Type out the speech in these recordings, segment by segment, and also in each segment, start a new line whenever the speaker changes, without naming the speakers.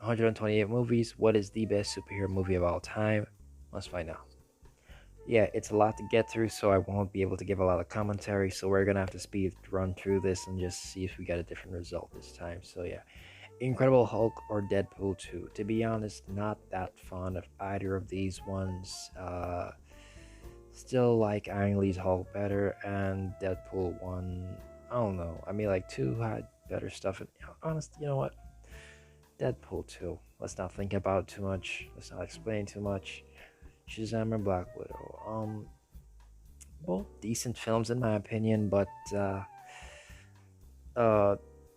128 movies. What is the best superhero movie of all time? Let's find out. Yeah, it's a lot to get through, so I won't be able to give a lot of commentary. So we're gonna have to speed run through this and just see if we get a different result this time. So yeah, Incredible Hulk or Deadpool 2. To be honest, not that fond of either of these ones. Still like Ang Lee's Hulk better, and Deadpool 1. I don't know. I mean, like 2 had better stuff. And honest, you know what? Deadpool 2. Let's not think about it too much. Let's not explain too much. Shazam or Black Widow. Both decent films in my opinion, but uh,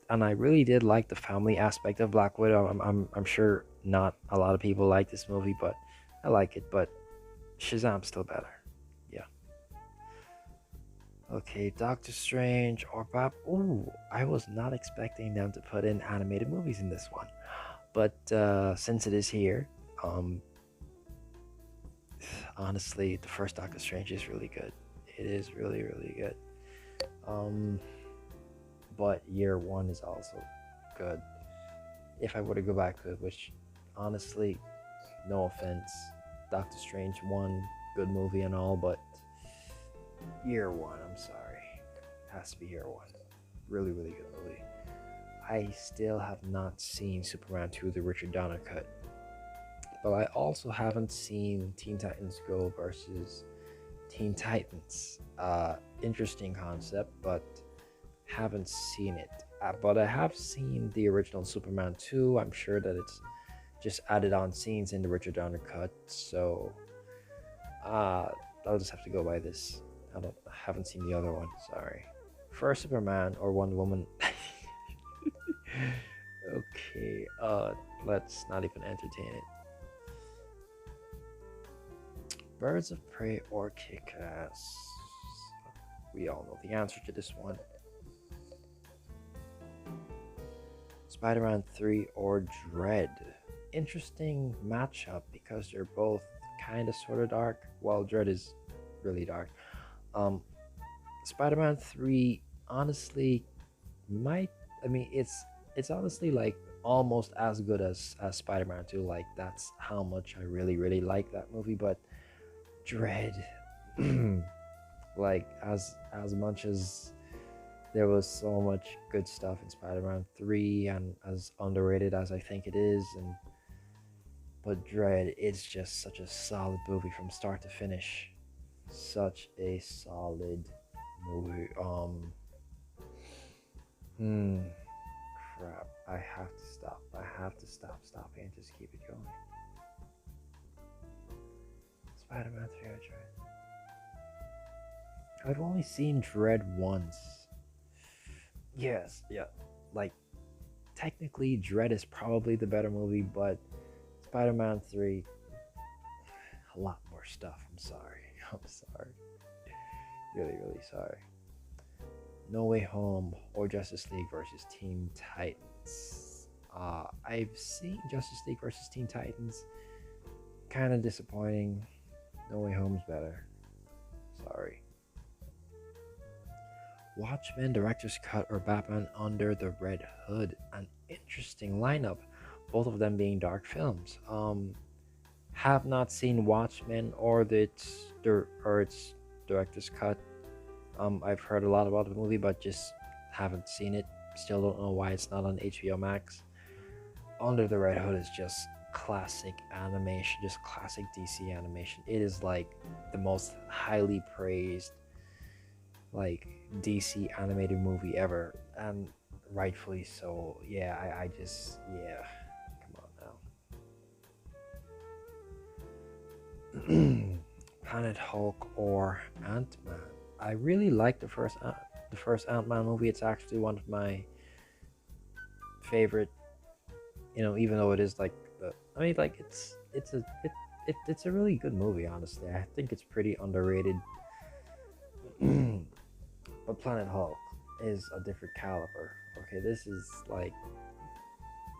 and I really did like the family aspect of Black Widow. I'm sure not a lot of people like this movie, but I like it. But Shazam's still better. Yeah. Okay, Doctor Strange or Bob. Ooh, I was not expecting them to put in animated movies in this one, but since it is here, um, honestly, the first Doctor Strange is really good. It is really, really good. Um, but year one is also good. If I were to go back to it, which honestly, no offense, Doctor Strange one, good movie and all, but year one, I'm sorry, has to be year one. Really, really good movie. I still have not seen Superman 2, the Richard Donner cut, but I also haven't seen Teen Titans Go versus Teen Titans. Interesting concept, but haven't seen it. But I have seen the original Superman 2. I'm sure that it's just added on scenes in the Richard Donner cut. So I'll just have to go by this. I haven't seen the other one. Sorry. First Superman or Wonder Woman. Okay. Let's not even entertain it. Birds of Prey or Kick-Ass? We all know the answer to this one. Spider-Man 3 or Dread? Interesting matchup because they're both kind of sort of dark. Well, Dread is really dark. Spider-Man 3 honestly might, I mean, it's honestly like almost as good as Spider-Man 2. Like that's how much I really really like that movie. But Dread, like as much as there was so much good stuff in Spider-Man 3 and as underrated as I think it is, and but Dread, it's just such a solid movie from start to finish. Such a solid movie. Hmm. Crap. I have to stop. I have to stop stopping and just keep it going. Spider-Man 3 or Dread? I've only seen Dread once. Yes, yeah. Like, technically, Dread is probably the better movie, but Spider-Man 3, a lot more stuff. I'm sorry. I'm sorry. Really, really sorry. No Way Home or Justice League versus Teen Titans. I've seen Justice League versus Teen Titans. Kind of disappointing. No Way Home's better. Sorry. Watchmen Director's Cut or Batman Under the Red Hood. An interesting lineup. Both of them being dark films. Have not seen Watchmen or its director's cut. I've heard a lot about the movie, but just haven't seen it. Still don't know why it's not on HBO Max. Under the Red Hood is just classic animation, just classic DC animation. It is like the most highly praised like DC animated movie ever, and rightfully so. Yeah, I just come on now. Planet Hulk or Ant-Man. I really like the first Ant-Man movie. It's actually one of my favorite. Even though it is like it's a really good movie. Honestly, I think it's pretty underrated. But Planet Hulk is a different caliber. Okay, this is like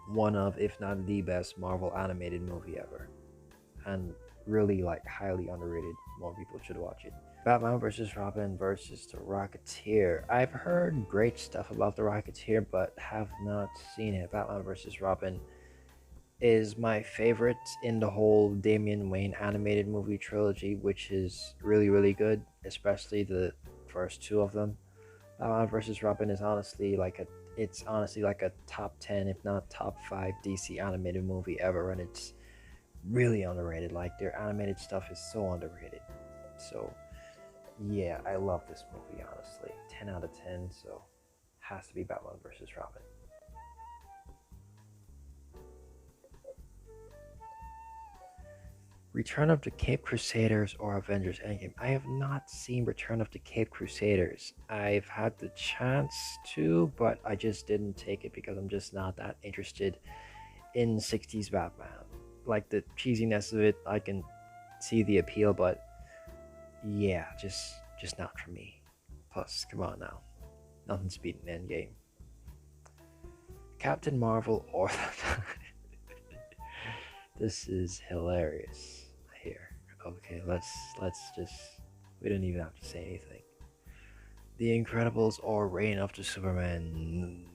one of, if not the best Marvel animated movie ever, and really like highly underrated. More people should watch it. Batman versus Robin versus the Rocketeer. I've heard great stuff about the Rocketeer, but have not seen it. Batman versus Robin is my favorite in the whole Damian Wayne animated movie trilogy, which is really, really good, especially the first two of them. Batman vs. Robin is honestly like a top 10, if not top 5 DC animated movie ever, and it's really underrated. Like their animated stuff is so underrated. So yeah, I love this movie honestly. 10 out of 10, so has to be Batman vs. Robin. Return of the Cape Crusaders or Avengers Endgame. I have not seen Return of the Cape Crusaders. I've had the chance to, but I just didn't take it because I'm just not that interested in 60s Batman. Like the cheesiness of it, I can see the appeal, but yeah, just not for me. Plus, come on now. Nothing's beating Endgame. Captain Marvel or this is hilarious here. Okay, let's just we don't even have to say anything. The Incredibles or Reign of the Superman.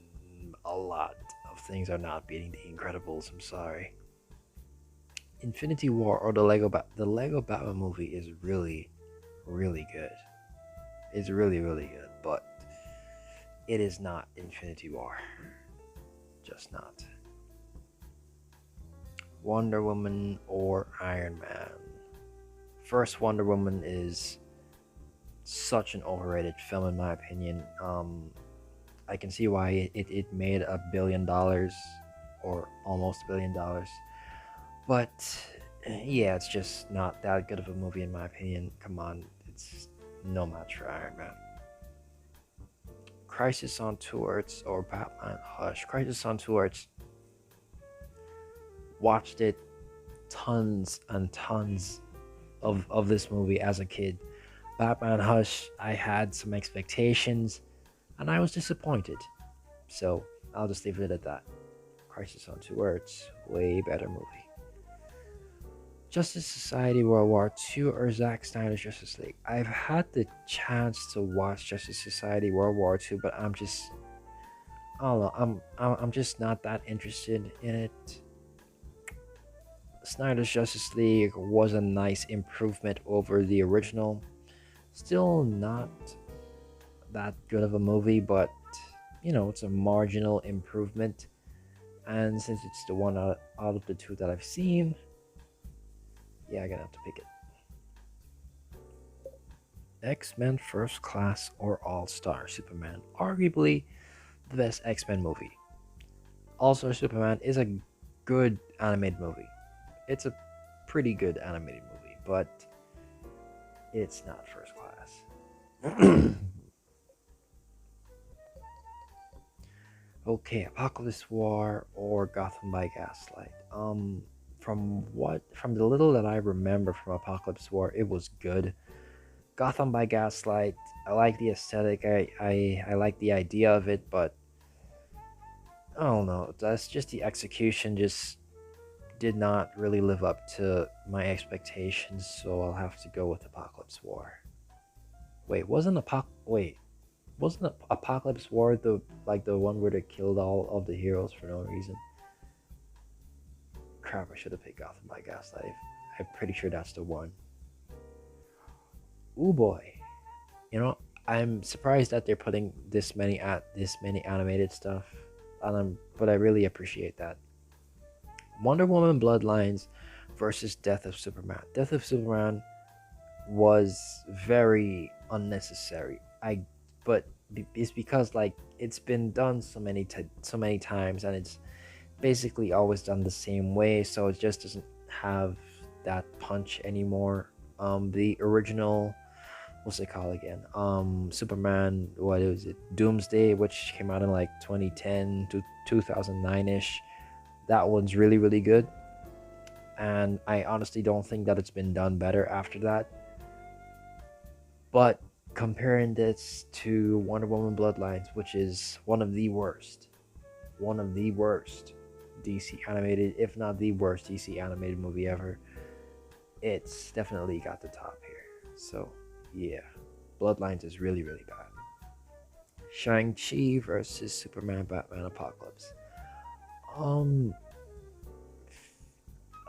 A lot of things are not beating The Incredibles. I'm sorry. Infinity War or the Lego Batman movie is really, really good. It's really, really good, but it is not Infinity War. Just not. Wonder Woman or Iron Man. First, Wonder Woman is such an overrated film in my opinion. I can see why it made $1 billion or almost $1 billion, but yeah, it's just not that good of a movie in my opinion. Come on, it's no match for Iron Man. Crisis on Two Earths or Batman Hush. Crisis on Two Earths. Watched it tons and tons of this movie as a kid. Batman Hush, I had some expectations and I was disappointed. So I'll just leave it at that. Crisis on Two Earths, way better movie. Justice Society World War II or Zack Snyder's Justice League. I've had the chance to watch Justice Society World War II, but I don't know. I'm just not that interested in it. Snyder's Justice League was a nice improvement over the original. Still not that good of a movie, but it's a marginal improvement. And since it's the one out of the two that I've seen, yeah, I'm gonna have to pick it. X-Men First Class or All-Star Superman. Arguably the best X-Men movie. All-Star Superman is a good animated movie. It's a pretty good animated movie, but it's not First Class. Okay, Apocalypse War or Gotham by Gaslight. From the little that I remember from Apocalypse War, it was good. Gotham by Gaslight, I like the aesthetic, I like the idea of it, but I don't know, that's just the execution just did not really live up to my expectations, so I'll have to go with Apocalypse War. Wasn't Apocalypse War the one where they killed all of the heroes for no reason? Crap, I should have picked Gotham by Gaslight. I'm pretty sure that's the one. Ooh boy. I'm surprised that they're putting this many animated stuff, but I really appreciate that. Wonder Woman Bloodlines versus Death of Superman. Death of Superman was very unnecessary. But it's because it's been done so many times, and it's basically always done the same way, so it just doesn't have that punch anymore. The original, what's it called again? Superman, what was it? Doomsday, which came out in 2010 to 2009ish. That one's really, really good, and I honestly don't think that it's been done better after that. But comparing this to Wonder Woman Bloodlines, which is one of the worst DC animated, if not the worst DC animated movie ever, it's definitely got the top here. So yeah, Bloodlines is really, really bad. Shang-Chi versus Superman Batman Apocalypse.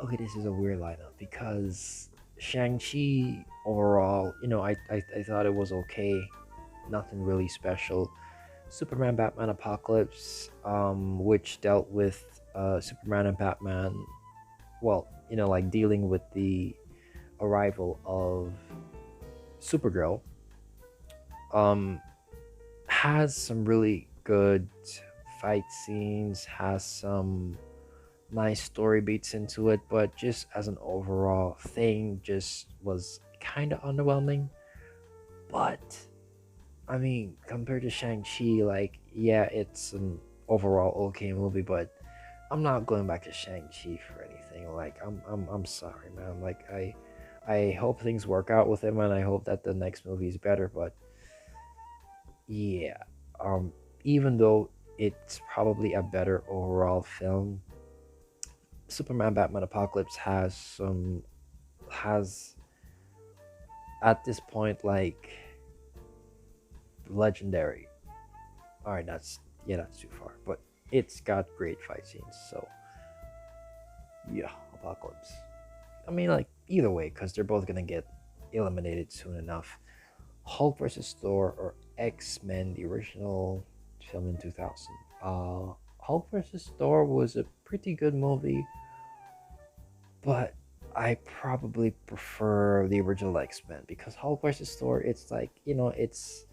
okay, this is a weird lineup because Shang-Chi overall, I thought it was okay, nothing really special. Superman, Batman, Apocalypse, which dealt with Superman and Batman, well, like dealing with the arrival of Supergirl, um, has some really good fight scenes, has some nice story beats into it, but just as an overall thing, just was kind of underwhelming. But I mean, compared to Shang-Chi, like, yeah, it's an overall okay movie, but I'm not going back to Shang-Chi for anything. Like, I'm sorry, man. Like, I hope things work out with him, and I hope that the next movie is better. But yeah, even though it's probably a better overall film, Superman, Batman, Apocalypse has at this point like legendary. All right, that's too far, but it's got great fight scenes. So yeah, Apocalypse. I mean, like either way, because they're both gonna get eliminated soon enough. Hulk versus Thor or X-Men, the original film in 2000. Hulk versus Thor was a pretty good movie, but I probably prefer the original X-Men because Hulk versus Thor, it's like, you know, it's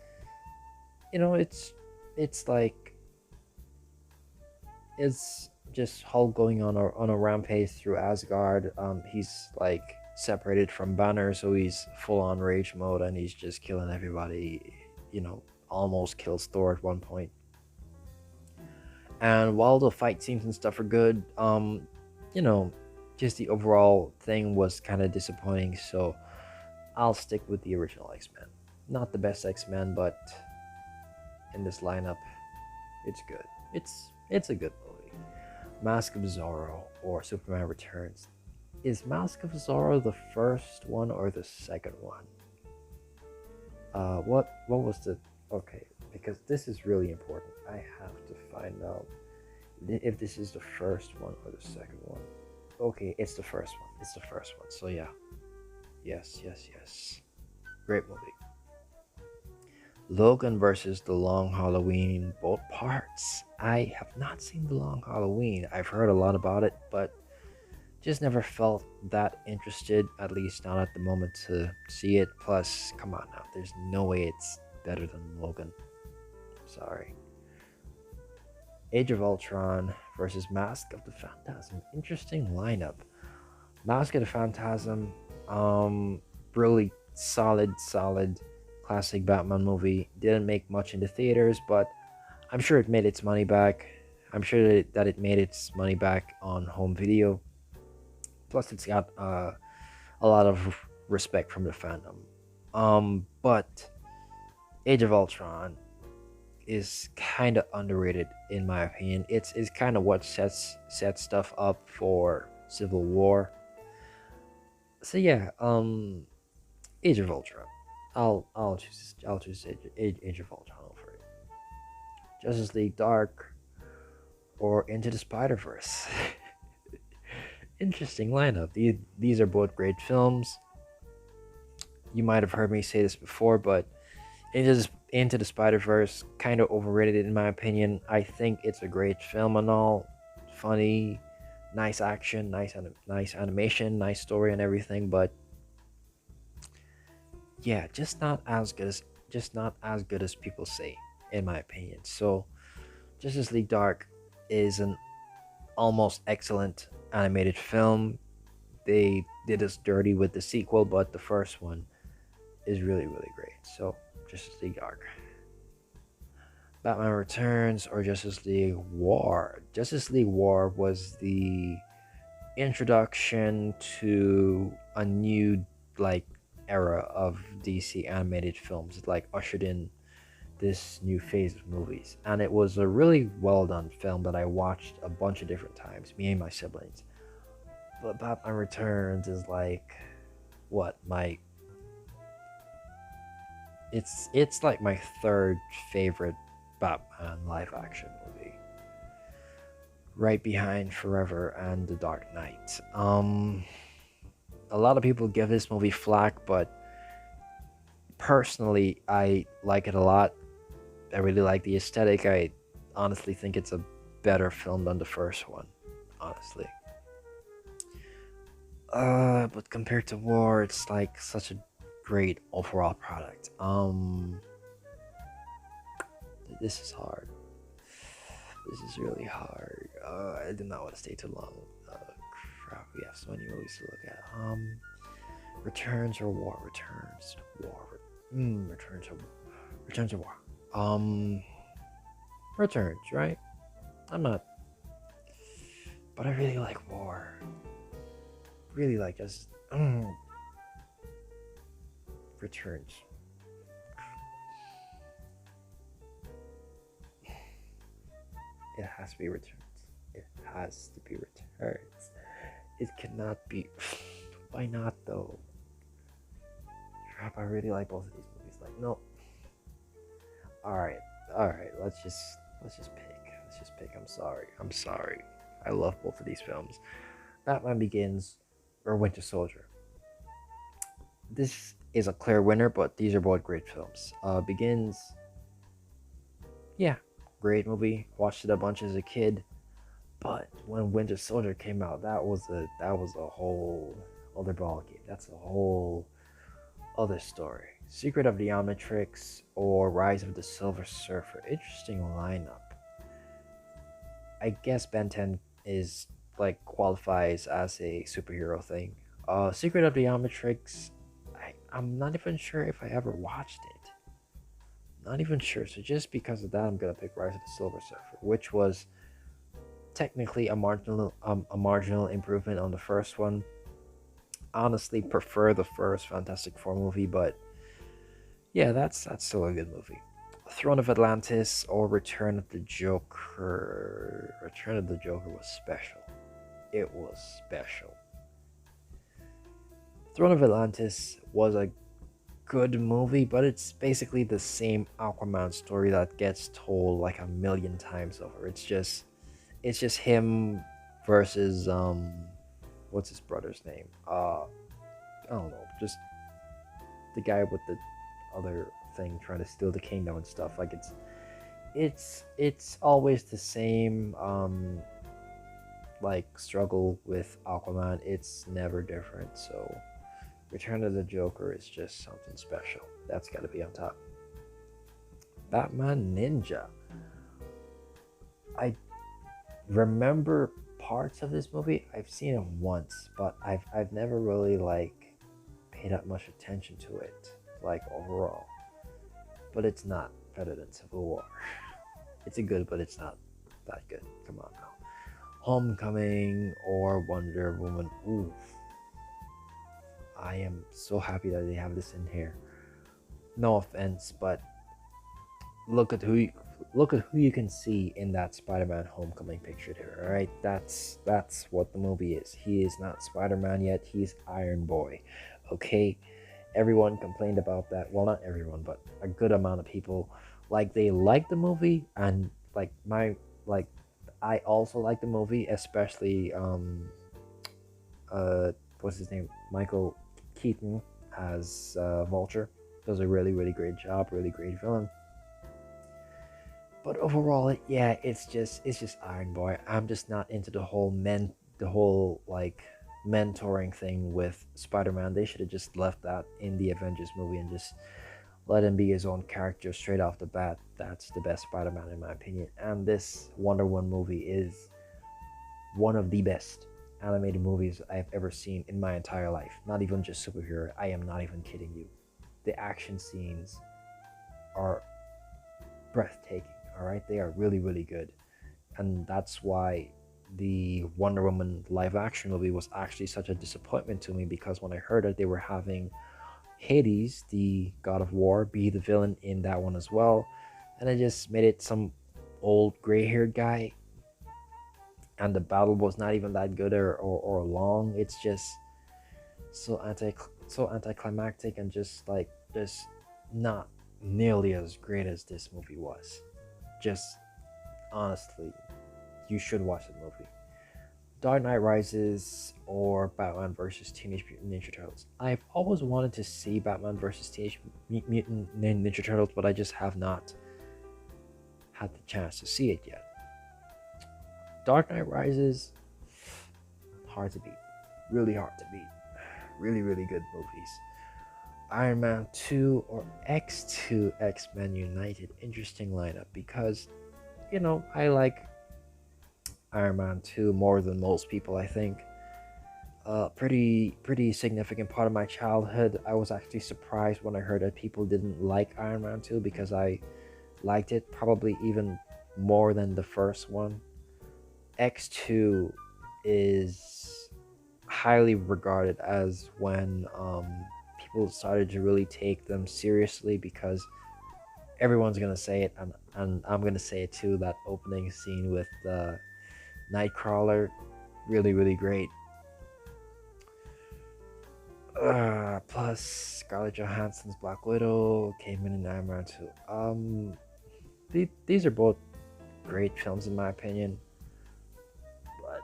like it's just Hulk going on a rampage through Asgard. He's like separated from Banner, so he's full on rage mode and he's just killing everybody. Almost kills Thor at one point. And while the fight scenes and stuff are good, you know, just the overall thing was kind of disappointing. So I'll stick with the original X-Men. Not the best X-Men, but in this lineup, it's good. It's a good movie. Mask of Zorro or Superman Returns. Is Mask of Zorro the first one or the second one? What was the okay? Because this is really important. I have to find out if this is the first one or the second one. Okay, it's the first one. It's the first one. So yeah, yes. Great movie. Logan versus The Long Halloween, both parts. I have not seen The Long Halloween. I've heard a lot about it, but just never felt that interested, at least not at the moment, to see it. Plus, come on now, there's no way it's better than Logan. Sorry. Age of Ultron versus Mask of the Phantasm. Interesting lineup. Mask of the Phantasm, really solid classic Batman movie. Didn't make much in the theaters, but I'm sure it made its money back. I'm sure that it made its money back on home video. Plus, it's got a lot of respect from the fandom. But Age of Ultron is kind of underrated in my opinion. It's kind of what sets stuff up for Civil War. So yeah, Age of Ultron. I'll choose Age of Ultron over it. Justice League Dark or Into the Spider-Verse. Interesting lineup. These are both great films. You might have heard me say this before, but Into the Spider-Verse kind of overrated in my opinion. I think it's a great film and all, funny, nice action, nice animation, nice story and everything, but yeah, just not as good as people say, in my opinion. So Justice League Dark is an almost excellent animated film. They did us dirty with the sequel, but the first one is really great. So Justice League Dark. Batman Returns or Justice League War. Justice League War was the introduction to a new era of DC animated films. It ushered in this new phase of movies, and it was a really well done film that I watched a bunch of different times, me and my siblings. But Batman Returns is it's like my third favorite Batman live action movie. right behind Forever and The Dark Knight. A lot of people give this movie flack, but personally, I like it a lot. I really like the aesthetic. I honestly think it's a better film than the first one, honestly. But compared to War, it's like such a great overall product. This is hard. This is really hard. I do not want to stay too long. Crap, we have so many movies to look at. Returns or War? Returns. War. Returns or War? Returns, right? I'm not, but I really like War. Really like us. Returns. It has to be Returns. It has to be Returns. It cannot be. Why not though? Crap, I really like both of these movies. Like, no. All right. Let's just pick. Let's just pick. I'm sorry. I love both of these films. Batman Begins or Winter Soldier. This is a clear winner, but these are both great films. Begins. Yeah, great movie. Watched it a bunch as a kid. But when Winter Soldier came out, that was a whole other ball game. That's a whole other story. Secret of the Omnitrix or Rise of the Silver Surfer. Interesting lineup. I guess Ben 10 is like qualifies as a superhero thing. Secret of the Omnitrix, I'm not even sure if I ever watched it. Not even sure. So just because of that, I'm gonna pick Rise of the Silver Surfer, which was technically a marginal improvement on the first one. Honestly, prefer the first Fantastic Four movie, but yeah, that's still a good movie. Throne of Atlantis or Return of the Joker. Return of the Joker was special. It was special. Throne of Atlantis was a good movie, but it's basically the same Aquaman story that gets told like a million times over. It's just him versus what's his brother's name? I don't know, just the guy with the other thing trying to steal the kingdom and stuff. Like it's always the same like struggle with Aquaman. It's never different. So Return of the Joker is just something special. That's got to be on top. Batman Ninja. I remember parts of this movie. I've seen it once, but I've never really like paid that much attention to it, like overall. But it's not better than Civil War. It's a good, but it's not that good. Come on now. Homecoming or Wonder Woman. Ooh. I am so happy that they have this in here. No offense, but look at who you can see in that Spider-Man Homecoming picture there. All right, that's what the movie is. He is not Spider-Man yet. He's Iron Boy. Okay, everyone complained about that. Well, not everyone, but a good amount of people. Like they liked the movie, and I also like the movie, especially what's his name, Michael Keaton as Vulture. Does a really great job. Really great villain. But overall, yeah, it's just Iron Boy. I'm just not into the whole like mentoring thing with Spider-Man. They should have just left that in the Avengers movie and just let him be his own character straight off the bat. That's the best Spider-Man in my opinion. And this Wonder Woman movie is one of the best animated movies I've ever seen in my entire life. Not even just superhero. I am not even kidding you. The action scenes are breathtaking. All right, they are really good, and that's why the Wonder Woman live action movie was actually such a disappointment to me, because when I heard that they were having Hades, the god of war, be the villain in that one as well, and I just made it some old gray-haired guy, and the battle was not even that good or long. It's just so anticlimactic and just not nearly as great as this movie was. Just honestly you should watch the movie. Dark Knight Rises or Batman versus Teenage Mutant Ninja Turtles. I've always wanted to see Batman versus Teenage Mutant Ninja Turtles, but I just have not had the chance to see it yet. Dark Knight Rises, hard to beat. Really hard to beat. Really, really good movies. Iron Man 2 or X2 X-Men United. Interesting lineup because, I like Iron Man 2 more than most people, I think. Pretty significant part of my childhood. I was actually surprised when I heard that people didn't like Iron Man 2 because I liked it probably even more than the first one. X2 is highly regarded as when people started to really take them seriously, because everyone's gonna say it, and I'm gonna say it too. That opening scene with Nightcrawler, really, really great. Plus Scarlett Johansson's Black Widow came in Iron Man 2. These are both great films in my opinion, but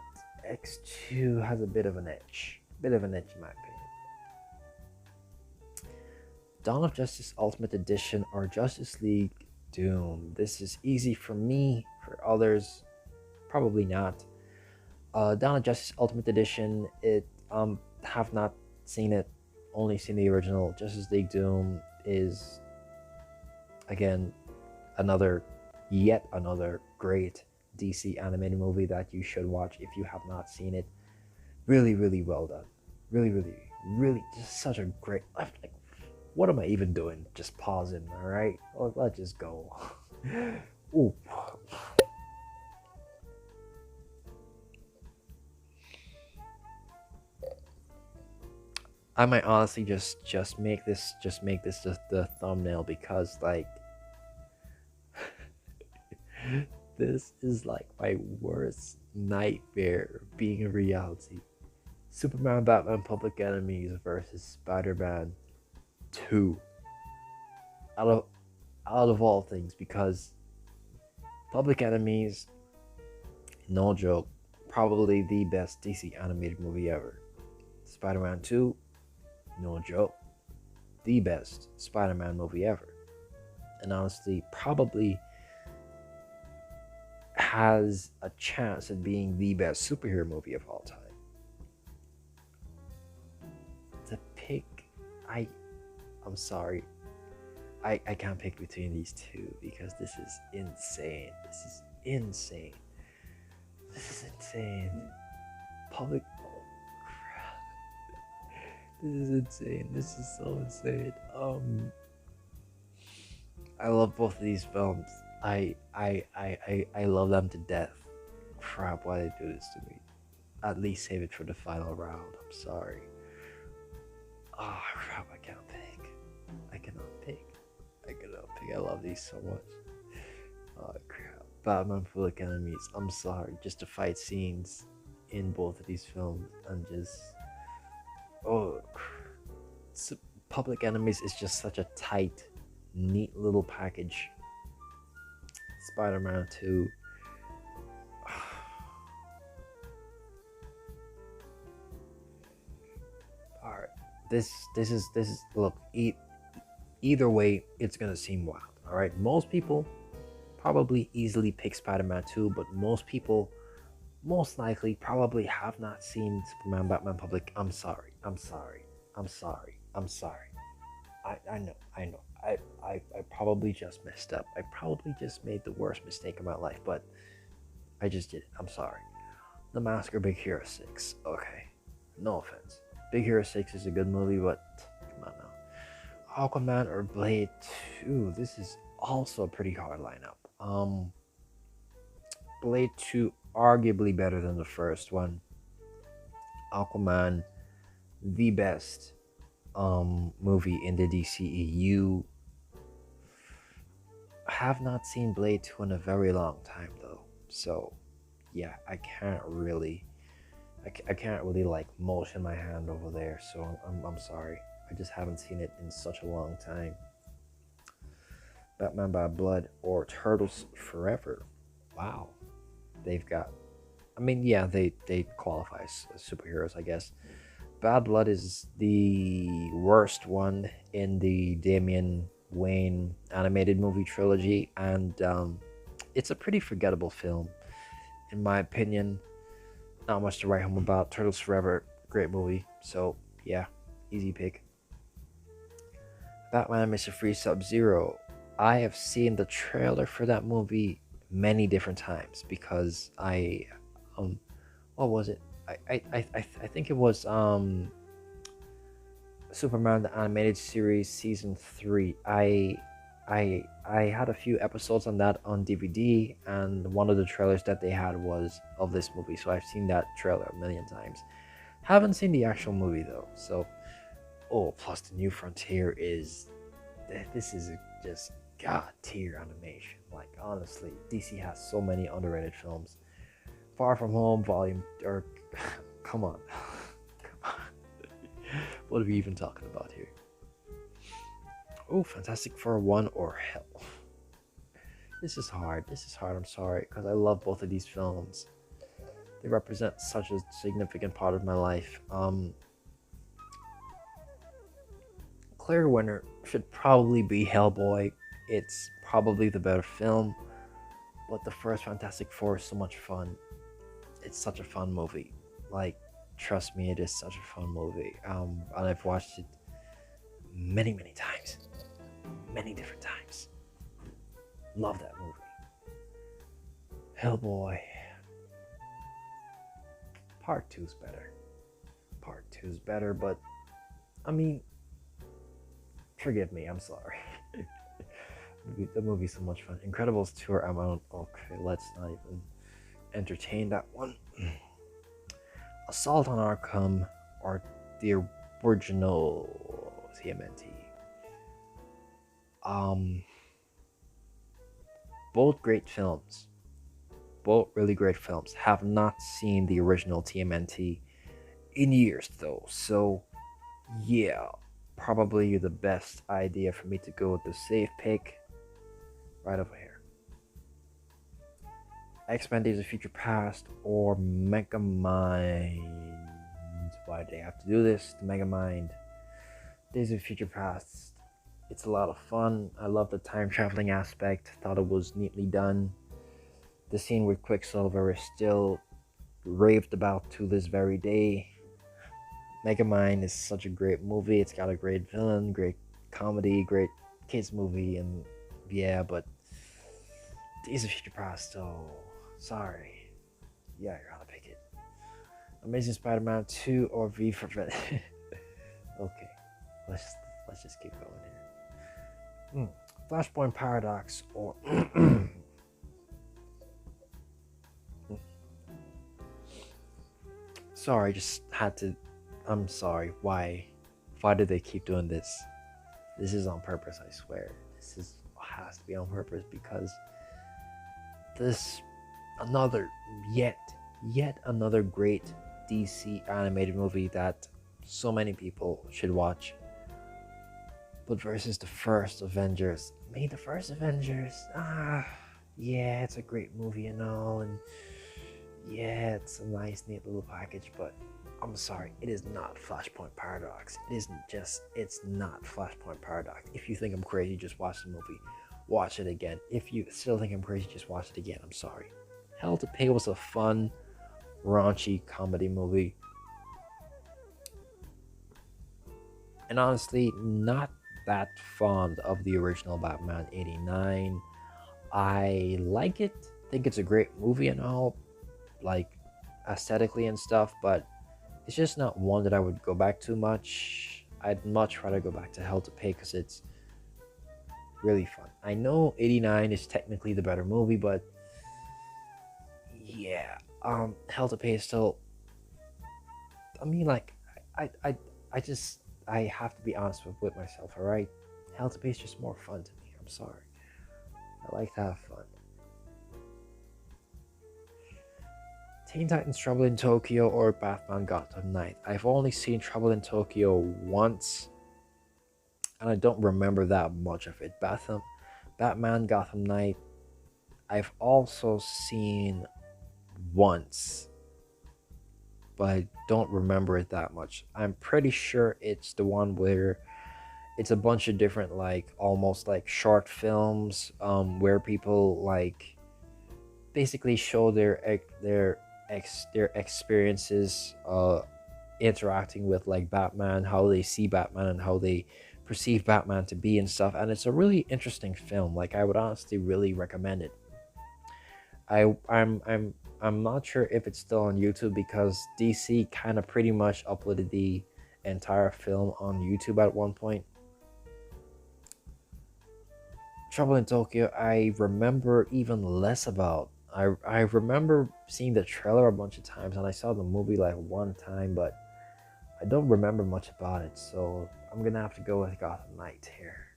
X2 has a bit of an edge. In my opinion. Dawn of Justice Ultimate Edition or Justice League Doom. This is easy for me, for others, probably not. Dawn of Justice Ultimate Edition, have not seen it, only seen the original. Justice League Doom is, again, yet another great DC animated movie that you should watch if you have not seen it. Really, really well done. Really, really, really, just such a great. Like, what am I even doing? Just pausing. All right, let's just go. Ooh. I might honestly just make this the thumbnail, because like this is like my worst nightmare being a reality. Superman, Batman, Public Enemies versus Spider-Man 2. Out of all things, because Public Enemies, no joke, probably the best DC animated movie ever. Spider-Man 2, no joke, the best Spider-Man movie ever. And honestly, probably has a chance at being the best superhero movie of all time. To pick, I'm sorry, I can't pick between these two, because this is insane. Public, oh crap, this is insane. This is so insane. I love both of these films. I love them to death. Crap, why they do this to me? At least save it for the final round. I'm sorry. Oh crap, I can't pick. I cannot pick. I love these so much. Oh crap. Batman Public Enemies. I'm sorry. Just the fight scenes in both of these films, and just Public Enemies is just such a tight, neat little package. Spider-Man 2. Alright. This is look, either way it's gonna seem wild. Alright. Most people probably easily pick Spider-Man 2, but most people most likely probably have not seen Superman, Batman, Public. I'm sorry. I know. I probably just messed up. I probably just made the worst mistake of my life, but I just did it. I'm sorry. The Mask or Big Hero 6. Okay. No offense. Big Hero 6 is a good movie, but come on now. Aquaman or Blade 2. This is also a pretty hard lineup. Blade 2 arguably better than the first one. Aquaman, the best movie in the DCEU. I have not seen Blade 2 in a very long time though, so yeah, I can't really like motion my hand over there, so I'm sorry. I just haven't seen it in such a long time. Batman Bad Blood or Turtles Forever. Wow. they've got. I mean, yeah, they qualify as superheroes, I guess. Bad Blood is the worst one in the Damian Wayne animated movie trilogy, and it's a pretty forgettable film, in my opinion. Not much to write home about. Turtles Forever, great movie. So yeah, easy pick. Batman Mr. Free Sub Zero. I have seen the trailer for that movie many different times because um, what was it? I think it was Superman the Animated Series Season 3. I had a few episodes on that on DVD, and one of the trailers that they had was of this movie, so I've seen that trailer a million times. Haven't seen the actual movie though, so plus the New Frontier is this is just god tier animation. Like honestly, DC has so many underrated films. Far From Home, Volume or come on. What are we even talking about here? Oh, Fantastic Four 1 or Hell. This is hard. I'm sorry, because I love both of these films. They represent such a significant part of my life. Clear winner should probably be Hellboy. It's probably the better film, but the first Fantastic Four is so much fun. It's such a fun movie. Like, trust me, it is such a fun movie. And I've watched it many times, many different times. Love that movie. Hellboy. Part 2's better. Part 2's better, but I mean, forgive me, I'm sorry. The movie's so much fun. Incredibles 2 or okay, let's not even entertain that one. Assault on Arkham or the original TMNT. Both great films. Both really great films. Have not seen the original TMNT in years though. So yeah, probably the best idea for me to go with the safe pick right over here. X-Men Days of Future Past or Megamind. Why do they have to do this? The Megamind. Days of Future Past. It's a lot of fun. I love the time traveling aspect. Thought it was neatly done. The scene with Quicksilver is still raved about to this very day. Megamind is such a great movie. It's got a great villain, great comedy, great kids movie, and yeah, but Days of Future Past, oh, sorry. Yeah, I gotta pick it. Amazing Spider-Man 2 or V for Vendetta. Okay, let's just keep going here. Flashpoint Paradox or sorry, just had to. I'm sorry. Why do they keep doing this? This is on purpose, I swear. This has to be on purpose because this yet another great DC animated movie that so many people should watch. But versus the first Avengers. The first Avengers. Yeah, it's a great movie and all, and yeah, it's a nice, neat little package, but I'm sorry, it is not Flashpoint Paradox. It's not Flashpoint Paradox. If you think I'm crazy, just watch the movie. Watch it again. If you still think I'm crazy, just watch it again. I'm sorry. Hell to Pay was a fun, raunchy comedy movie. And honestly, not that fond of the original Batman 89. I like it. Think it's a great movie and all, like aesthetically and stuff, but it's just not one that I would go back to much. I'd much rather go back to Hell to Pay because it's really fun. I know 89 is technically the better movie, but yeah, Hell to Pay is still. I mean, like, I have to be honest with myself. All right, Hell to Pay is just more fun to me. I'm sorry. I like to have fun. Teen Titans Trouble in Tokyo or Batman Gotham Knight. I've only seen Trouble in Tokyo once, and I don't remember that much of it. Batman Gotham Knight, I've also seen once, but I don't remember it that much. I'm pretty sure it's the one where it's a bunch of different, like, almost like short films, where people like basically show their experiences interacting with like Batman, how they see Batman and how they perceive Batman to be and stuff. And it's a really interesting film. Like, I would honestly really recommend it. I'm not sure if it's still on YouTube because DC kind of pretty much uploaded the entire film on YouTube at one point. Trouble in Tokyo, I remember even less about. I remember seeing the trailer a bunch of times, and I saw the movie like one time, but I don't remember much about it, so I'm gonna have to go with Gotham Knight here.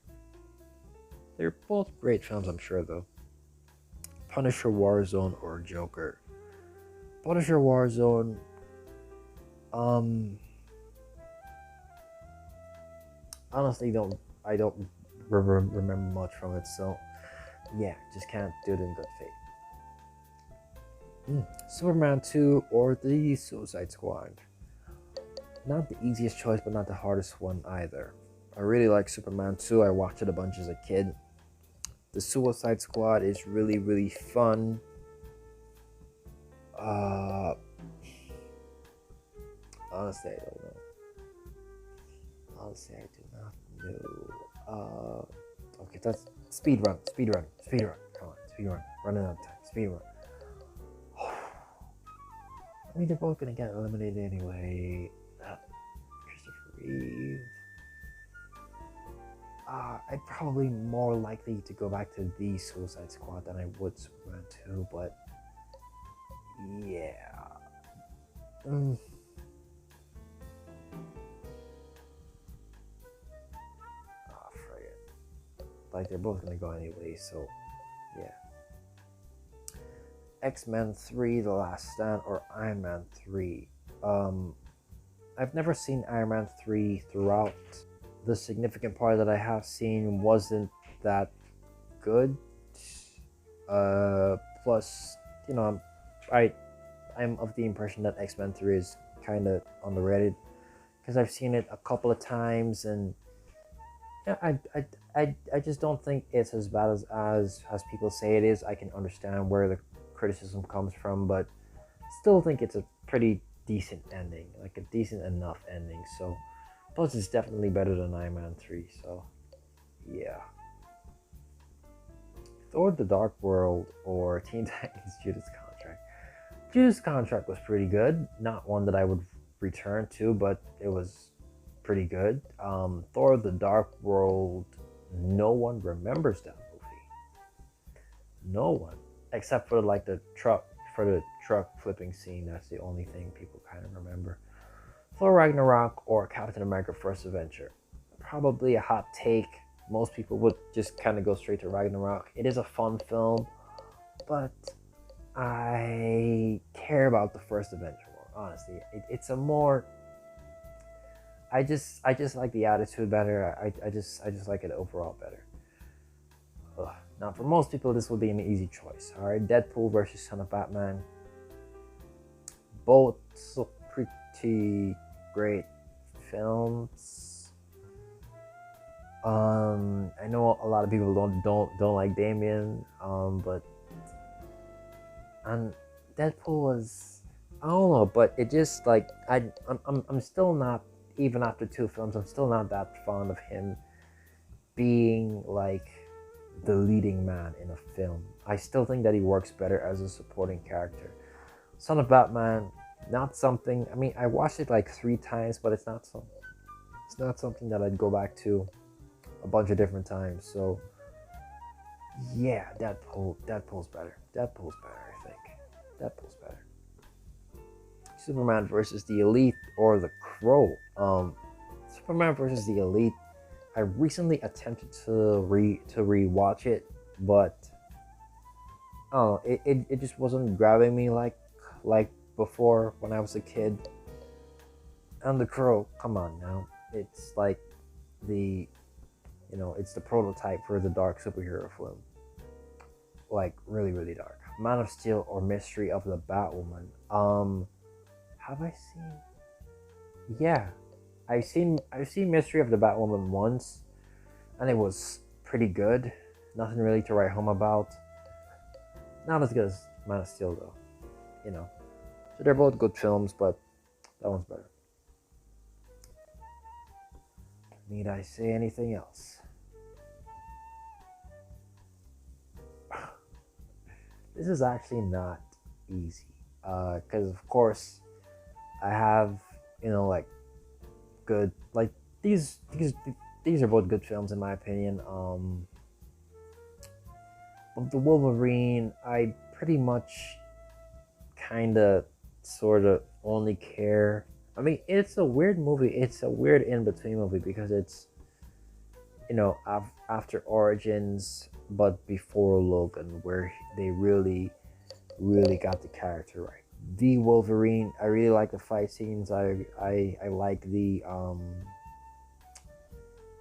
They're both great films, I'm sure, though. Punisher Warzone or Joker. Punisher Warzone, honestly I don't remember much from it, so yeah, just can't do it in good faith. Superman 2 or the Suicide Squad. Not the easiest choice, but not the hardest one either. I really like Superman 2. I watched it a bunch as a kid. The Suicide Squad is really, really fun. Honestly, I don't know. Honestly, I do not know. Okay, that's speed run. Come on, speed run. Running out of time. Speed run. I mean, they're both gonna get eliminated anyway. Christopher Reeve. I'd probably more likely to go back to the Suicide Squad than I would Superman 2, but yeah. Oh, frick it. Like, they're both gonna go anyway, so yeah. X-Men 3, The Last Stand, or Iron Man 3. I've never seen Iron Man 3 throughout. The significant part that I have seen wasn't that good. Plus, you know, I'm of the impression that X-Men 3 is kind of underrated because I've seen it a couple of times, and yeah, I just don't think it's as bad as people say it is. I can understand where the criticism comes from, but still think it's a pretty decent ending, like a decent enough ending. So plus it's definitely better than Iron Man 3, so yeah. Thor the Dark World or Teen Titans Judas Contract. Judas Contract was pretty good. Not one that I would return to, but it was pretty good. Thor the Dark World, no one remembers that movie. No one. Except for like the truck flipping scene. That's the only thing people kind of remember. Thor Ragnarok or Captain America First Adventure. Probably a hot take. Most people would just kind of go straight to Ragnarok. It is a fun film, but I care about the First Adventure more. Honestly, it's a more. I just like the attitude better. I just like it overall better. Ugh. Now, for most people, this will be an easy choice. All right, Deadpool versus Son of Batman. Both pretty great films. I know a lot of people don't like Damien, but and Deadpool was, I don't know, but it just like I'm still not, even after two films, I'm still not that fond of him being like the leading man in a film. I still think that he works better as a supporting character. Son of Batman, not something. I mean, I watched it like 3 times, but it's not something that I'd go back to a bunch of different times. So yeah, Deadpool's better. I think Deadpool's better. Superman versus the Elite or the Crow. Superman versus the Elite. I recently attempted to rewatch it, but it just wasn't grabbing me like before when I was a kid. And the Crow, come on now, it's like it's the prototype for the dark superhero film. Like really, really dark. Man of Steel or Mystery of the Batwoman. Have I seen? Yeah, I've seen Mystery of the Batwoman once, and it was pretty good. Nothing really to write home about. Not as good as Man of Steel though, you know. So they're both good films, but that one's better. Need I say anything else? This is actually not easy, because of course I have, like good, like these are both good films in my opinion. But the Wolverine, I pretty much kind of sort of only care. I mean, it's a weird movie. It's a weird in between movie because it's, after Origins, but before Logan, where they really, really got the character right. The Wolverine, I really like the fight scenes. I like the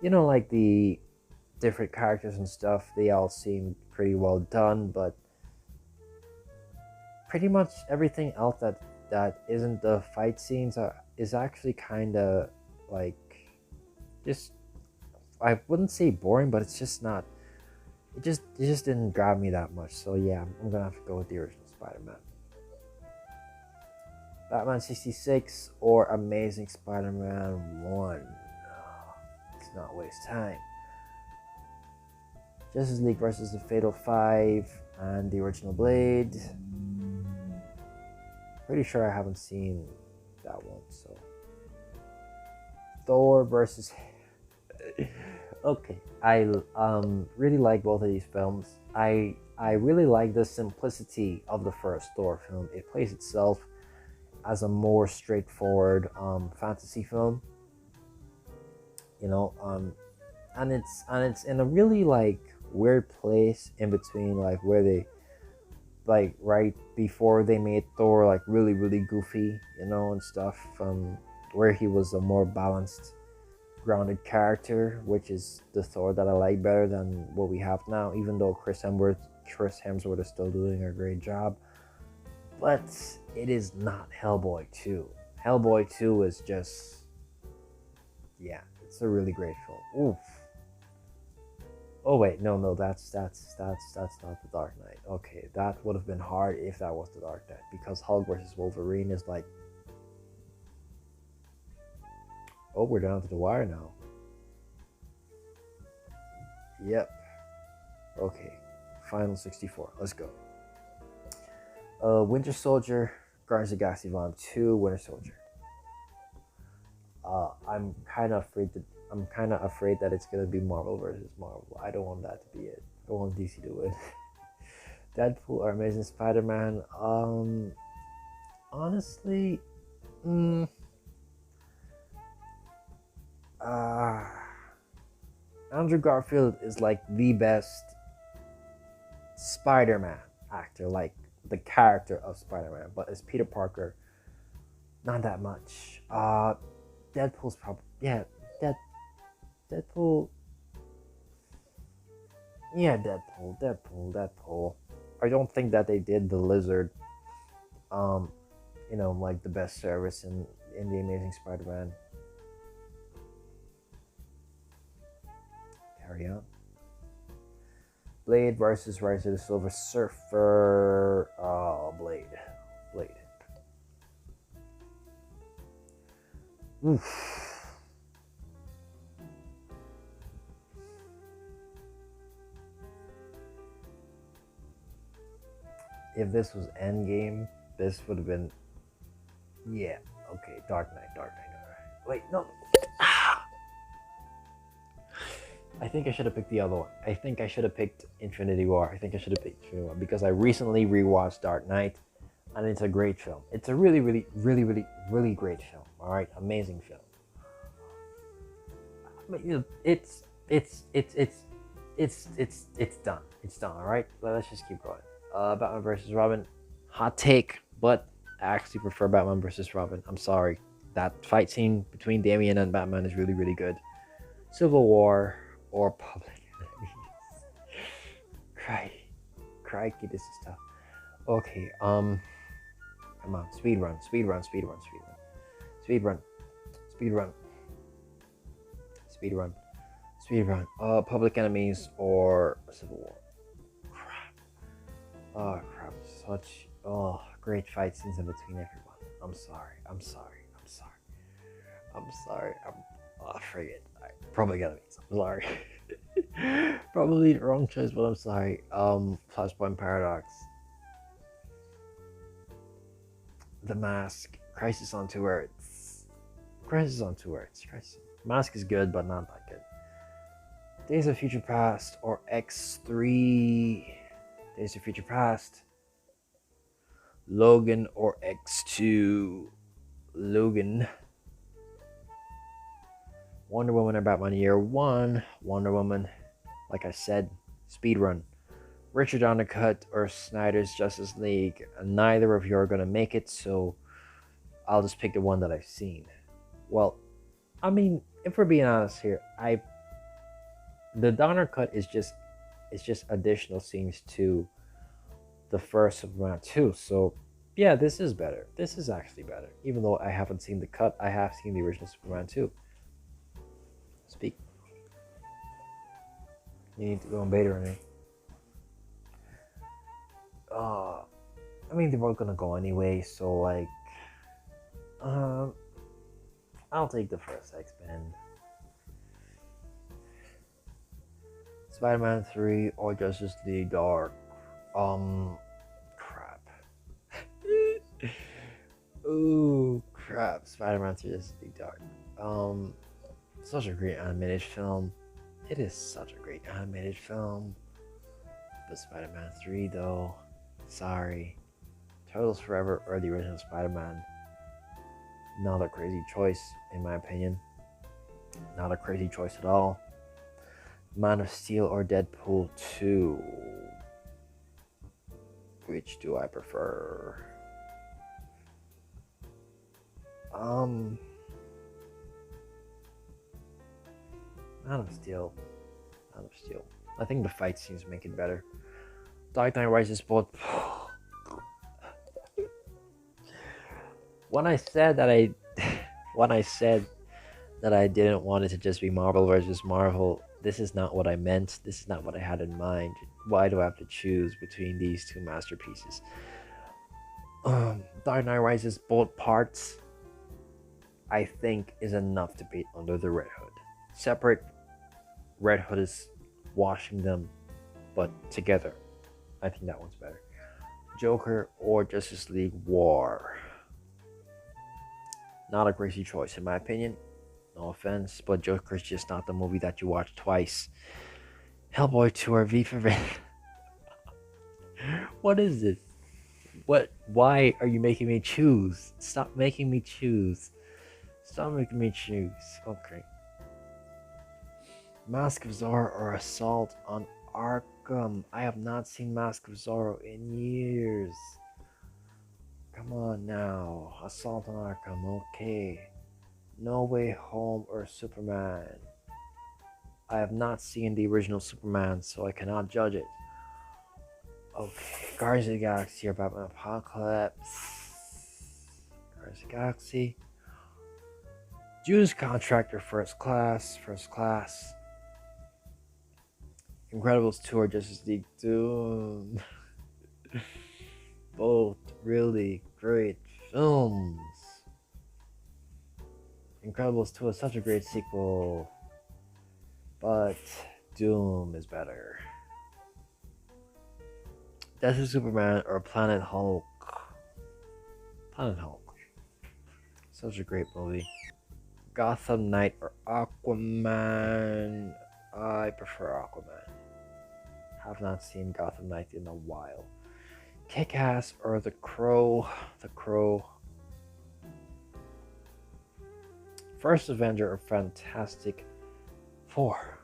like the different characters and stuff. They all seem pretty well done, but pretty much everything else that isn't the fight scenes is actually kind of like, just, I wouldn't say boring, but it's just not. It just didn't grab me that much. So yeah, I'm gonna have to go with the original Spider-Man. Batman 66 or Amazing Spider-Man 1. Let's not waste time. Justice League versus the Fatal Five and the original Blade. Pretty sure I haven't seen that one, so. Thor versus. Okay, I really like both of these films. I really like the simplicity of the first Thor film. It plays itself as a more straightforward fantasy film, and it's in a really like weird place in between, like where they, like right before they made Thor like really really goofy, and stuff, where he was a more balanced, grounded character, which is the Thor that I like better than what we have now, even though Chris Hemsworth is still doing a great job. But it is not Hellboy 2. Hellboy 2 is just, yeah, it's a really great film. Oof. Oh wait, no, that's not the Dark Knight. Okay, that would have been hard if that was the Dark Knight, because Hulk versus Wolverine is like, oh, we're down to the wire now. Yep. Okay, final 64. Let's go. Winter Soldier, Guardians of the Galaxy Volume 2, Winter Soldier. I'm kind of afraid that it's gonna be Marvel versus Marvel. I don't want that to be it. I want DC to win. Deadpool or Amazing Spider-Man. Honestly, Andrew Garfield is like the best Spider-Man actor, like the character of Spider-Man, but as Peter Parker, not that much. Deadpool's probably, yeah, Deadpool. Yeah, Deadpool. I don't think that they did the Lizard, like the best service in the Amazing Spider-Man. Carry on. Blade versus Rise of the Silver Surfer. Oh, Blade. Oof. If this was Endgame, this would have been, yeah, okay, Dark Knight. Wait, no. I think I should have picked the other one. I think I should have picked Infinity War. Because I recently rewatched Dark Knight, and it's a great film. It's a really, really, really, really, really great film. All right, amazing film. But it's done. It's done. All right, let's just keep going. Batman versus Robin. Hot take, but I actually prefer Batman versus Robin. I'm sorry. That fight scene between Damian and Batman is really, really good. Civil War or Public Enemies. Crikey, this is tough. Okay, come on, speed run, speed run, speed run, speed run, speed run, speed run, speed run, speed run. Public Enemies or Civil War. Crap. Oh crap. Such great fight scenes in between everyone. I'm sorry. I'm sorry. I'm sorry. I'm sorry. Forget. Public Enemies. I'm sorry. Probably the wrong choice, but I'm sorry. Flashpoint Paradox. The Mask. Crisis on Two Earths. Crisis on Two Earths. Crisis. Mask is good, but not that good. Days of Future Past or X3. Days of Future Past. Logan or X2. Logan. Wonder Woman or Batman Year One. Wonder Woman. Like I said, speedrun. Richard Donnercut or Snyder's Justice League. Neither of you are gonna make it, so I'll just pick the one that I've seen. Well, I mean, if we're being honest here, the Donner cut is just additional scenes to the first Superman 2. So yeah, this is better. This is actually better. Even though I haven't seen the cut, I have seen the original Superman 2. Speak. You need to go on beta or anything. I mean, they were gonna go anyway, so like, I'll take the first X-Men. Spider-Man 3 or Justice League Dark. Crap. Ooh, crap. Spider-Man 3 Justice League Dark. Such a great animated film. It is such a great animated film. But Spider-Man 3 though, sorry. Turtles Forever or the original Spider-Man. Not a crazy choice, in my opinion. Not a crazy choice at all. Man of Steel or Deadpool 2. Which do I prefer? Man of Steel. Man of Steel. I think the fight scenes make it better. Dark Knight Rises both. When I said that I didn't want it to just be Marvel versus Marvel, this is not what I meant. This is not what I had in mind. Why do I have to choose between these two masterpieces? Dark Knight Rises both parts, I think, is enough to beat Under the Red Hood. Separate, Red Hood is washing them, but together, I think that one's better. Joker or Justice League War. Not a crazy choice in my opinion. No offense, but Joker's just not the movie that you watch twice. Hellboy 2 or V for Vendetta. What is this? Why are you making me choose? Stop making me choose. Stop making me choose. Okay. Mask of Zorro or Assault on Arkham. I have not seen Mask of Zorro in years. Come on now. Assault on Arkham, okay. No Way Home or Superman. I have not seen the original Superman, so I cannot judge it. Okay. Guardians of the Galaxy or Batman Apocalypse. Guardians of the Galaxy. Judas Contractor First Class. Incredibles 2 or Justice League Doom. Both really great films. Incredibles 2 is such a great sequel, but Doom is better. Death of Superman or Planet Hulk. Planet Hulk. Such a great movie. Gotham Knight or Aquaman. I prefer Aquaman. Have not seen Gotham Knight in a while. Kick-Ass or The Crow. The Crow. First Avenger or Fantastic Four.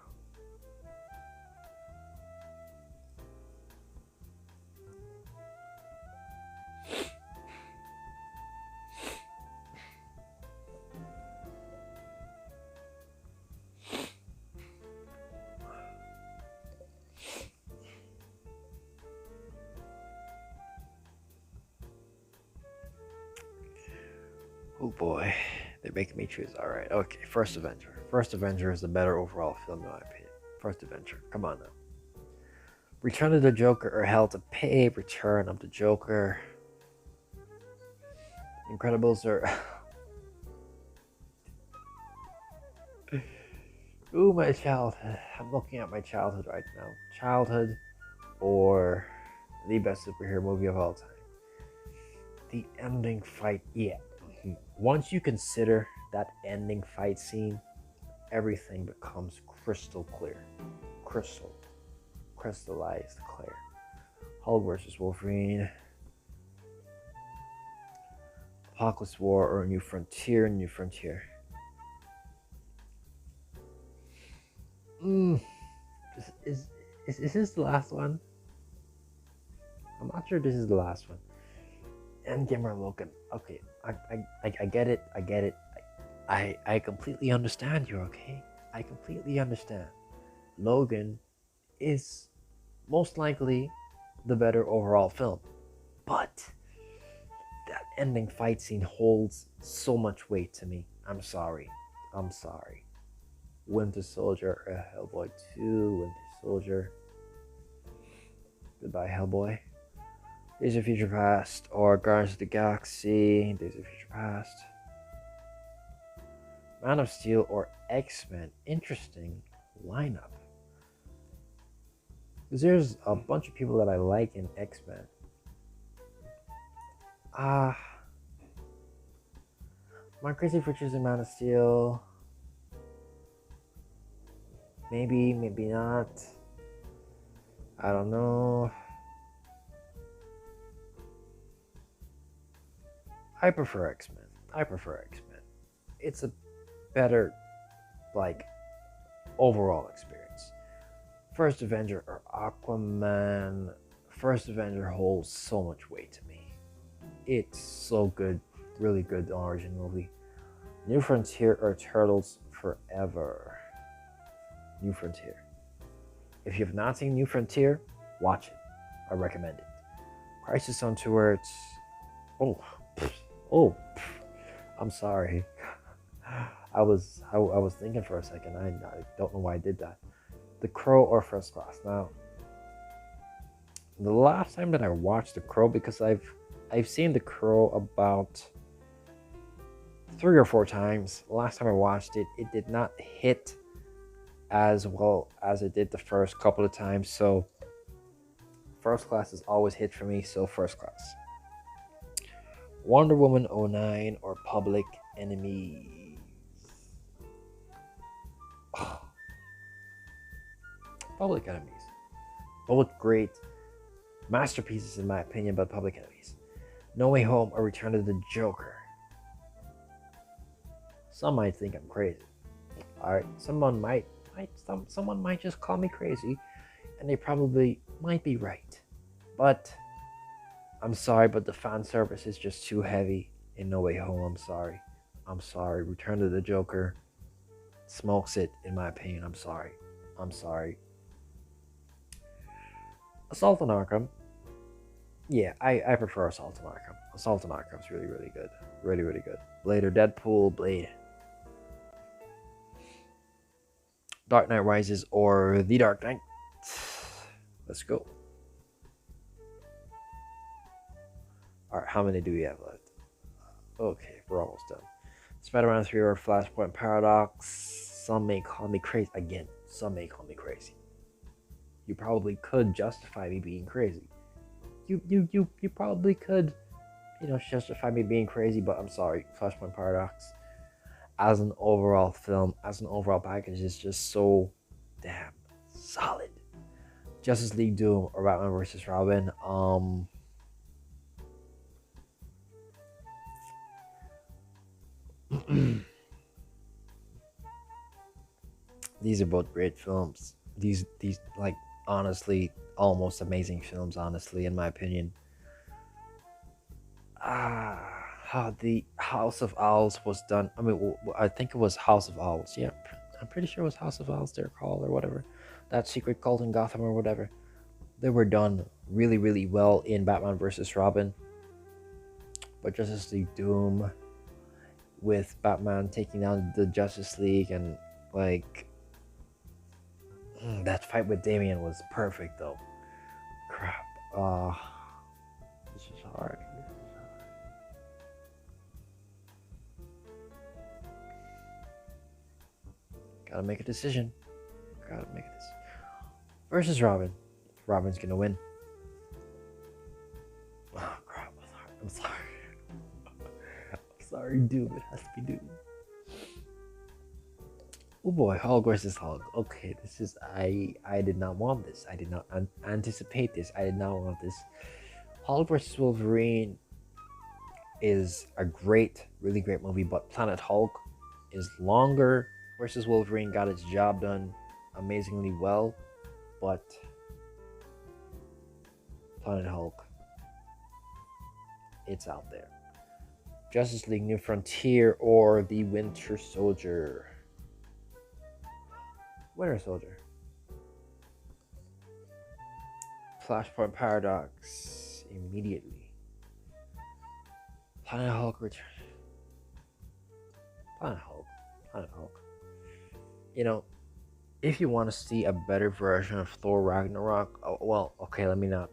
Oh boy, they're making me choose. All right, okay. First Avenger. First Avenger is the better overall film in my opinion. First Avenger. Come on now. Return of the Joker or Hell to Pay. Return of the Joker. Incredibles are. Ooh, my childhood. I'm looking at my childhood right now. Childhood or the best superhero movie of all time. The ending fight, yeah. Once you consider that ending fight scene, everything becomes crystal clear. Crystallized clear. Hulk versus Wolverine. Apocalypse War or New Frontier. New Frontier. Is this the last one? I'm not sure this is the last one. Endgame or Logan. Okay, I get it. I completely understand you, okay? I completely understand. Logan is most likely the better overall film. But that ending fight scene holds so much weight to me. I'm sorry. Winter Soldier or Hellboy 2, Winter Soldier. Goodbye, Hellboy. Days of Future Past or Guardians of the Galaxy. Days of Future Past. Man of Steel or X-Men. Interesting lineup. Because there's a bunch of people that I like in X-Men. My Crazy for choosing Man of Steel. Maybe not. I don't know. I prefer X-Men. It's a better, overall experience. First Avenger or Aquaman. First Avenger holds so much weight to me. It's so good. Really good origin movie. New Frontier or Turtles Forever. New Frontier. If you have not seen New Frontier, watch it. I recommend it. Crisis on Two Earths. I'm sorry. I was thinking for a second. I don't know why I did that. The Crow or First Class. Now, the last time that I watched The Crow, because I've seen The Crow about 3 or 4 times. Last time I watched it, it did not hit as well as it did the first couple of times. So First Class is always hit for me. So First Class. Wonder Woman 09 or Public Enemies. Public Enemies. Both great masterpieces in my opinion, but Public Enemies. No Way Home or Return of the Joker. Some might think I'm crazy. Alright, someone might just call me crazy, and they probably might be right. But I'm sorry, but the fan service is just too heavy in No Way Home. I'm sorry. Return to the Joker smokes it, in my opinion. I'm sorry. Assault on Arkham. Yeah, I prefer Assault on Arkham. Assault on Arkham's really, really good. Really, really good. Blade or Deadpool. Blade. Dark Knight Rises or The Dark Knight. Let's go. Alright, how many do we have left? Okay, we're almost done. Spider-Man 3 or Flashpoint Paradox. Some may call me crazy. Again, some may call me crazy. You probably could justify me being crazy. You probably could, justify me being crazy, but I'm sorry. Flashpoint Paradox, as an overall film, as an overall package, is just so damn solid. Justice League Doom or Batman vs. Robin. These are both great films. These honestly, almost amazing films, honestly, in my opinion. How the House of Owls was done. I think it was House of Owls. Yeah, I'm pretty sure it was House of Owls they're called, or whatever. That secret cult in Gotham or whatever. They were done really, really well in Batman vs. Robin. But Justice League Doom, with Batman taking down the Justice League, and like that fight with Damian was perfect though. Crap. This is hard. Gotta make a decision. Gotta make this versus Robin. Robin's gonna win. Oh crap! I'm sorry. I'm sorry, Doom. It has to be Doom. Oh boy, Hulk versus Hulk. Okay, this is I did not want this. I did not anticipate this. I did not want this. Hulk versus Wolverine is a great, really great movie, but Planet Hulk is longer. Versus Wolverine got its job done amazingly well, but Planet Hulk, it's out there. Justice League New Frontier or The Winter Soldier? Winter Soldier. Flashpoint Paradox immediately. Planet Hulk return. Planet Hulk. Planet Hulk. You know, if you want to see a better version of Thor Ragnarok, oh, well, okay, let me not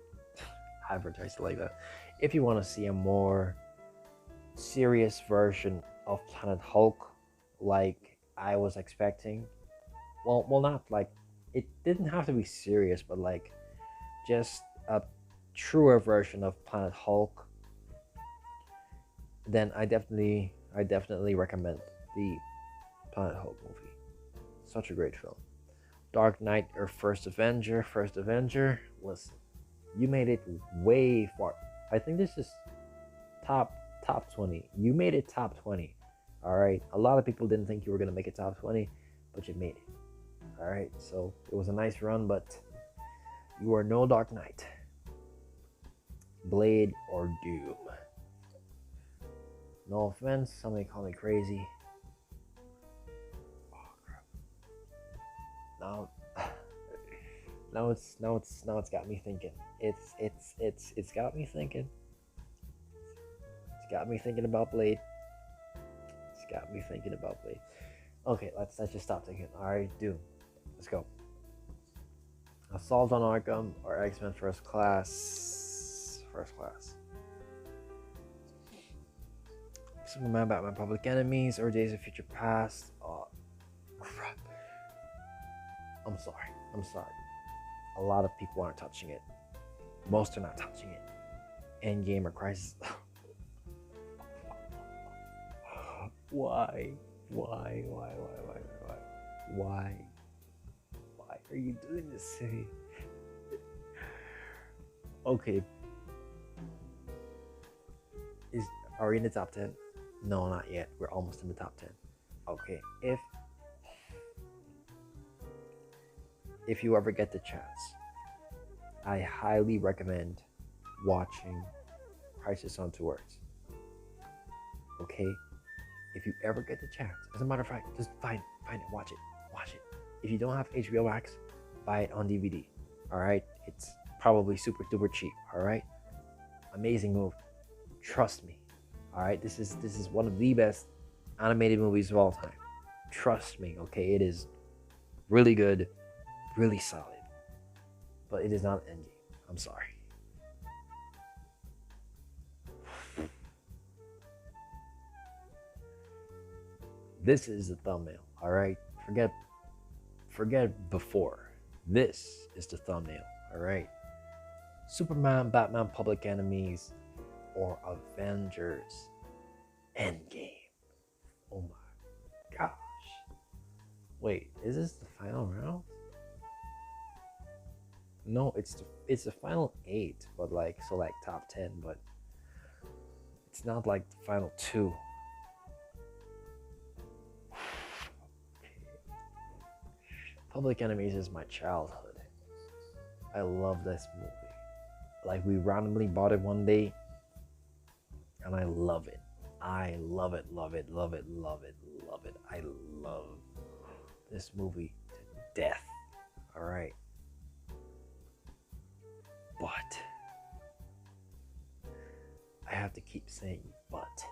advertise it like that. If you want to see a more serious version of Planet Hulk, like I was expecting, well, not like it didn't have to be serious, but like just a truer version of Planet Hulk, then I definitely recommend the Planet Hulk movie. Such a great film. Dark Knight or First Avenger? First Avenger, listen, you made it way far. I think this is top 20. You made it top 20. All right. A lot of people didn't think you were gonna make it top 20, but you made it. All right. So it was a nice run, but you are no Dark Knight. Blade or Doom? No offense, somebody call me crazy. Now it's got me thinking. It's got me thinking. It's got me thinking about Blade. It's got me thinking about Blade. Okay, let's just stop thinking. Alright, Doom. Let's go. Assault on Arkham or X-Men First Class? First Class. Superman, Batman, Public Enemies, or Days of Future Past? Oh, crap. I'm sorry. A lot of people aren't touching it. Most are not touching it. Endgame or Crisis. Why? Why are you doing this to me? Okay. Are we in the top 10? No, not yet. We're almost in the top 10. Okay. If you ever get the chance, I highly recommend watching Crisis on Two Earths. Okay? If you ever get the chance, as a matter of fact, just find it, watch it. If you don't have HBO Max, buy it on DVD. Alright? It's probably super duper cheap. Alright? Amazing movie. Trust me. Alright? This is one of the best animated movies of all time. Trust me, okay? It is really good. Really solid, but it is not Endgame. I'm sorry. This is the thumbnail. All right, forget before. This is the thumbnail. All right. Superman, Batman, Public Enemies, or Avengers Endgame. Oh my gosh. Wait, is this the final round? No, it's the final 8, but like top 10, but it's not like the final 2. Public Enemies is my childhood. I love this movie. Like, we randomly bought it one day, and I love it. I love it. I love this movie to death. All right. But I have to keep saying but.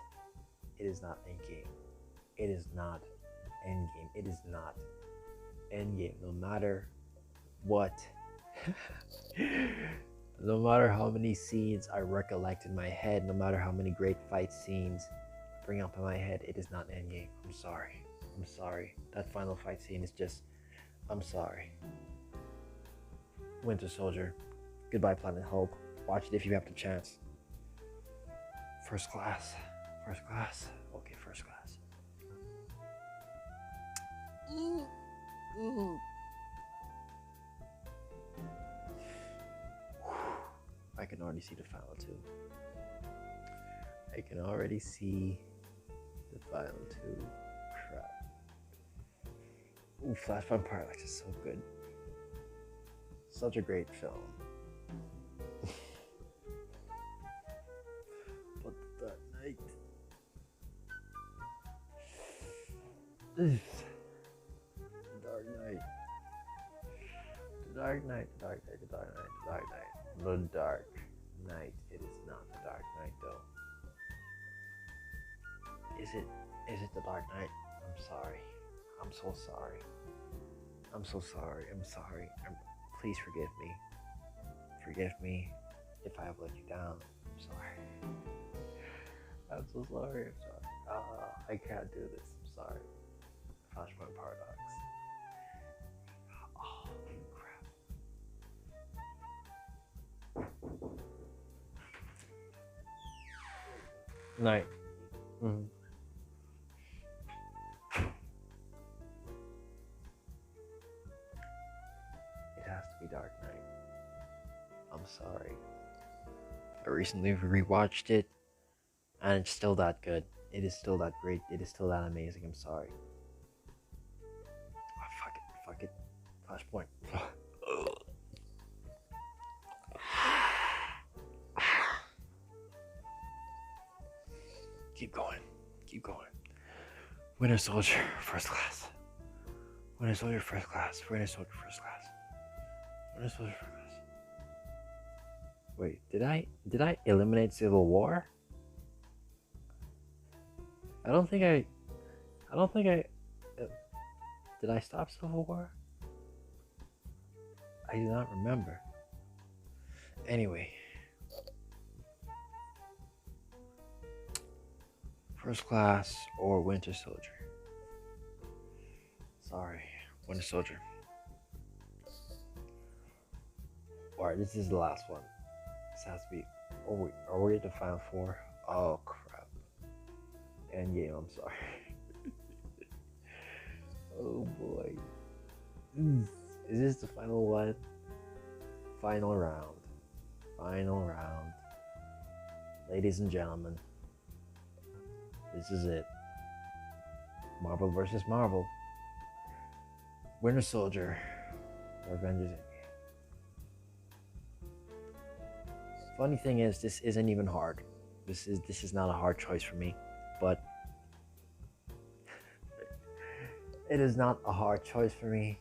It is not Endgame. It is not Endgame. It is not Endgame. No matter what, no matter how many scenes I recollect in my head, no matter how many great fight scenes I bring up in my head, it is not Endgame. I'm sorry. I'm sorry. That final fight scene is just. I'm sorry. Winter Soldier. Goodbye, Planet Hope. Watch it if you have the chance. First class. First class. Okay, first class. I can already see the final two. I can already see the final two. Crap. Ooh, Flashpoint Parallax is so good. Such a great film. But the Dark Knight. The Dark Knight. The Dark Knight. The Dark Knight. The Dark Knight. The Dark Knight. The Dark Knight. It is not the Dark Knight though. Is it the Dark Knight? I'm sorry. I'm so sorry. I'm so sorry. I'm sorry. Please forgive me. Forgive me if I have let you down. I'm sorry. I'm so sorry. I'm sorry. I can't do this. I'm sorry. Flashpoint Paradox. Oh, crap. Night. Mm-hmm. It has to be Dark Knight. I'm sorry. I recently rewatched it, and it's still that good. It is still that great. It is still that amazing. I'm sorry. Oh, fuck it. Flashpoint. Keep going. Winter Soldier, first class. Winter Soldier, first class. Winter Soldier, first class. Winter Soldier, first class. Wait, did I eliminate Civil War? I don't think I. Did I stop Civil War? I do not remember. Anyway. First Class or Winter Soldier? Sorry, Winter Soldier. Alright, this is the last one. This has to be. Are we at the final four? Oh crap. Endgame, I'm sorry. Oh boy. Is this the final one? Final round. Ladies and gentlemen. This is it. Marvel versus Marvel. Winter Soldier or Avengers Endgame. Funny thing is, this isn't even hard. This is not a hard choice for me, but it is not a hard choice for me.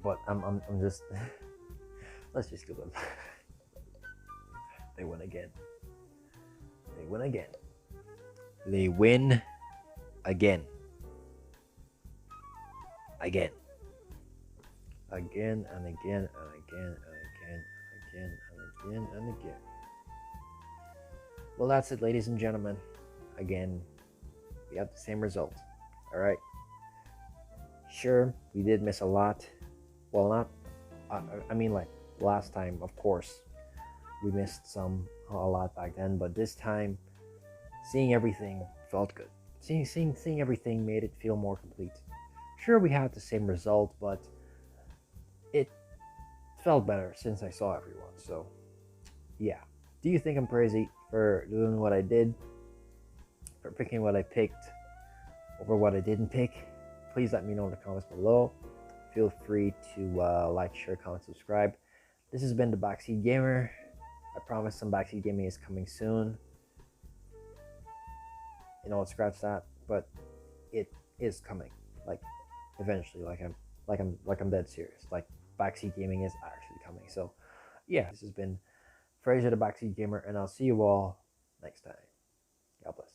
But I'm just let's just give them. They win again. They win again. They win again. Again. Again and again and again and again and again and again and again. Well, that's it, ladies and gentlemen. Again, we have the same result. Alright. Sure, we did miss a lot. Well, not. I mean, like last time, of course, we missed a lot back then. But this time, seeing everything felt good. Seeing everything made it feel more complete. Sure, we had the same result, but it felt better since I saw everyone. So, yeah. Do you think I'm crazy for doing what I did? For picking what I picked over what I didn't pick? Please let me know in the comments below. Feel free to like, share, comment, subscribe. This has been the Backseat Gamer. I promise some Backseat Gaming is coming soon. You know, scratch that, but it is coming. Like eventually, like I'm dead serious. Like Backseat Gaming is actually coming. So yeah, this has been Fraser the Backseat Gamer, and I'll see you all next time. God bless.